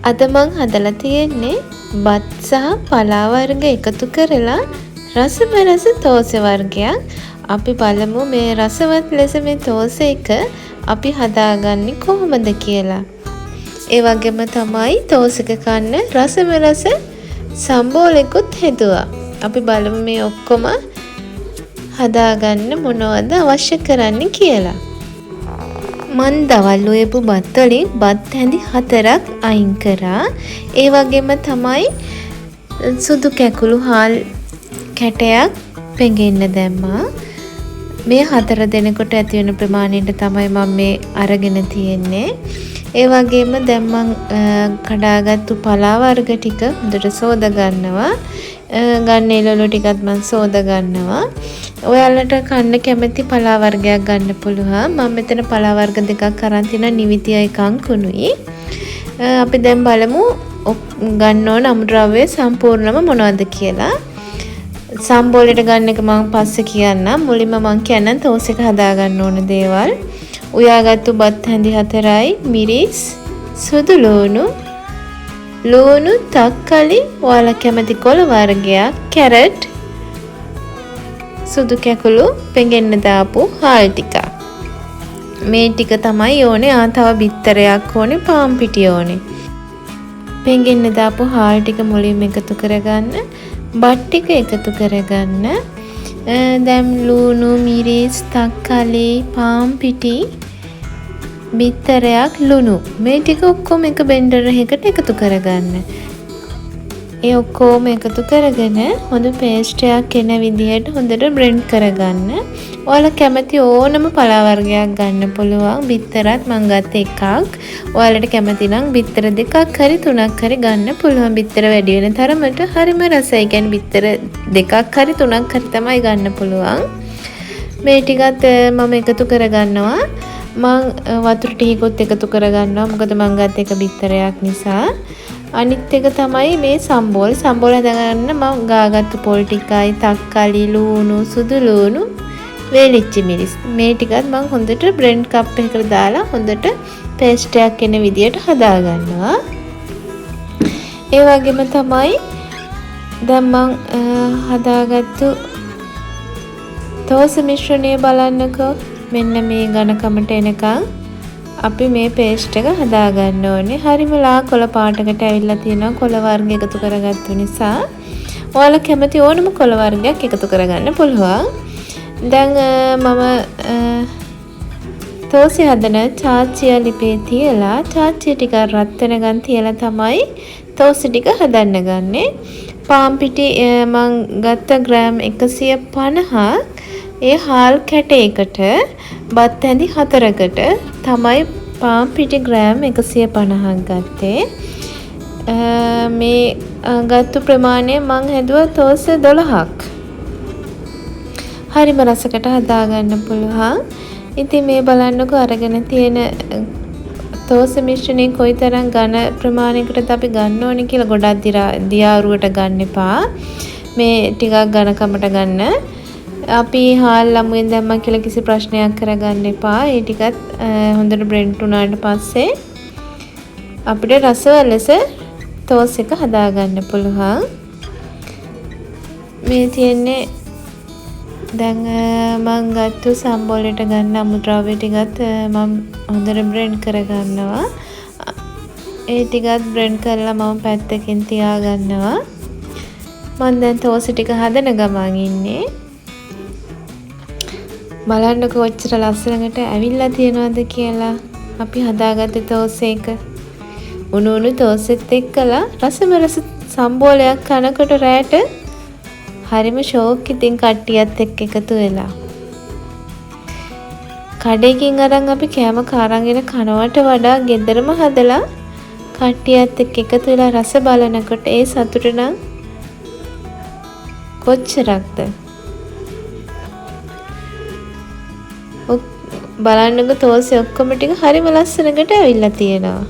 අද මං හදලා තියෙන්නේ බත් සහ පලා වර්ග එකතු කරලා රසබරස තෝස වර්ගයක්. අපි බලමු මේ රසවත් ලෙස මේ තෝස එක අපි හදාගන්නේ කොහොමද කියලා. ඒ වගේම තමයි තෝස එක කන්න රසබරස සම්බෝලෙකුත් හැදුවා. අපි බලමු මේ ඔක්කොම හදාගන්න මොනවද අවශ්‍ය කරන්නේ කියලා. මන් දවල් උයපු බත් වලින් බත් හැඳි 4ක් අයින් කරා. ඒ වගේම තමයි සුදු කැකුළු හාල් කැටයක් පෙඟෙන්න දැම්මා. මේ 4 දෙනෙකුට ඇති වෙන ප්‍රමාණයට තමයි මම මේ අරගෙන තියෙන්නේ. ඒ වගේම දැන් මං කඩාගත්තු පලා වර්ග ටික හොඳට සෝද ගන්නවා. ගන්න එළවලු ටිකත් මං සෝද ගන්නවා. ඔයාලට කන්න කැමති පලා වර්ගයක් ගන්න පුළුවන්. මම මෙතන පලා වර්ග දෙකක් අරන් තිනා නිවිතිය එකක් කුණුයි. අපි දැන් බලමු ගන්න ඕන අමුද්‍රව්‍ය සම්පූර්ණම මොනවද කියලා. සම්බෝලෙට ගන්න එක මම පස්සේ කියන්නම්. මුලින්ම මම කියන්නම් තෝස් එක හදා ගන්න ඕන දේවල්. උයාගත්තු බත් හැඳි 4යි, මිරිස්, සුදු ලූණු, තක්කලි, ඔයාලා කැමති කොළ වර්ගයක්, කැරට්, සුදු කැකුළු, පෙඟෙන්න දාපු හාල් ටික. මේ ටික තමයි ඕනේ. තව බිත්තරයක් ඕනේ, පාන් පිටි ඕනේ. පෙඟෙන්න දාපු හාල් ටික මුලින්ම එකතු කරගන්න. බත් ටික එකතු කරගන්න. දැන් ලූණු, මිරිස්, තක්කලි, පාන් පිටි, බිත්තරයක්, ලුණු මේ ටික ඔක්කොම එක බෙන්ඩර් එකකට එකතු කරගන්න. ඒ ඔක්කොම එකතු කරගෙන හොඳ පේස්ට් එකක් එන විදිහට හොඳට බ්ලෙන්ඩ් කරගන්න. ඔයාලා කැමති ඕනම පලා වර්ගයක් ගන්න පුළුවන්. බිත්තරත් මම ගත්ත එකක්. ඔයාලට කැමති නම් බිත්තර දෙකක් හරි තුනක් හරි ගන්න පුළුවන්. බිත්තර වැඩි වෙන තරමට හරිම රසයි. කියන්නේ බිත්තර දෙකක් හරි තුනක් හරි තමයි ගන්න පුළුවන්. මේ ටිකත් මම එකතු කරගන්නවා. මං වතුර ටිකකුත් එකතු කරගන්නවා. මොකද මං ගත්ත එක බිත්තරයක් නිසා. අනිත් එක තමයි මේ සම්බෝල හදාගන්න මම ගාගත්තු පොල් ටිකයි, තක්කලි, ලූණු, සුදු ලූණු, වේලිච්ච මිරිස් මේ ටිකත් මම හොඳට බ්ලෙන්ඩ් කප් එකකට දාලා හොඳට පේස්ට් එකක් එන විදියට හදා ගන්නවා. ඒ වගේම තමයි දැන් මම හදාගත්තු තෝස මිශ්‍රණය බලන්නකෝ. මෙන්න මේ ඝනකමට එනකන් අපි මේ පේස්ට් එක හදා ගන්න ඕනේ. හරිම ලා කොළ පාටකට ඇවිල්ලා තියෙනවා. කොළ වර්ග එකතු කරගත්තු නිසා ඔයාලා කැමති ඕනම කොළ වර්ගයක් එකතු කරගන්න පුළුවන්. දැන් මම තෝසි හදන චාච්චිය ලිපේ තියලා චාච්චිය ටික රත් වෙනකන් තියලා තමයි තෝසි ටික හදන්න ගන්නෙ. පාන් පිටි මං ගත්ත ග්‍රෑම් 150ක් ඒ හාල් කැටයකට බත් හැඳි 4කට තමයි පාන් පිටි ග්‍රෑම් 150ක් ගත්තේ. මේ ගත්තු ප්‍රමාණය මං හැදුවා තෝස 12ක්. හරිම රසකට හදාගන්න පුළුවන්. ඉතින් මේ බලන්නකෝ අරගෙන තියෙන තෝස මිශ්‍රණය කොයිතරම් ඝන ප්‍රමාණයකටද අපි ගන්න ඕනේ කියලා. ගොඩක් දියාරුවට ගන්න එපා. මේ ටිකක් ඝනකමට ගන්න. අපි හාල් ලමුවෙන් දැම්මා කියලා කිසි ප්‍රශ්නයක් කරගන්න එපා. ඒ ටිකත් හොඳට බ්ලෙන්ඩ් වුණාට පස්සේ අපිට රසවත් ලෙස තෝස් එක හදාගන්න පුළුවන්. මේ තියෙන්නේ දැන් මම ගත්තු සම්බෝලෙට ගන්න අමුද්‍රව්‍ය ටිකත් මම හොඳට බ්ලෙන්ඩ් කරගන්නවා. ඒ ටිකත් බ්ලෙන්ඩ් කරලා මම පැත්තකින් තියාගන්නවා. මම දැන් තෝස් ටික හදන ගමන් ඉන්නේ. බලන්නකෝ කොච්චර ලස්සනකට ඇවිල්ලා තියෙනවද කියලා. අපි හදාගත්ත තෝස් එක උණු තෝසෙත් එක්කලා රසබරස සම්බෝලයක් කනකොට රැට හරිම ෂෝක්. ඉතින් කට්ටියත් එක්ක එකතු වෙලා කඩේකින් අරන් අපි කෑම කාරන්ගෙන කනවට වඩා ගෙදරම හදලා කට්ටියත් එක්ක එකතු වෙලා රස බලනකොට ඒ සතුට නම් කොච්චරක්ද. බලන්නකො තෝසේ ඔක්කොම ටික හරිම ලස්සනකට ඇවිල්ලා තියෙනවා.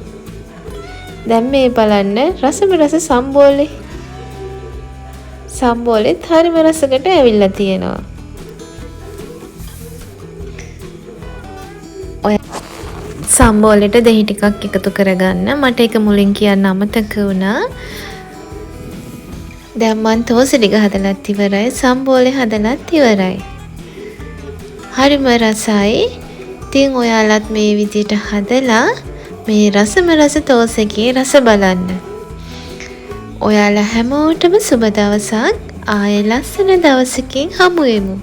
දැන් මේ බලන්න රසබරස සම්බෝලෙත් හරිම රසකට ඇවිල්ලා තියෙනවා. සම්බෝලෙට දෙහි ටිකක් එකතු කරගන්න. මට ඒක මුලින් කියන්න අමතක වුණා. දැන් මං තෝසෙ ටික හදලත් ඉවරයි. සම්බෝලේ හදලත් ඉවරයි. හරිම රසයි. ඉතින් ඔයාලත් මේ විදිහට හදලා මේ රසම රස තෝසෙකේ රස බලන්න. ඔයාලා හැමෝටම සුබ දවසක්. ආයෙ ලස්සන දවසකින් හමු වෙමු.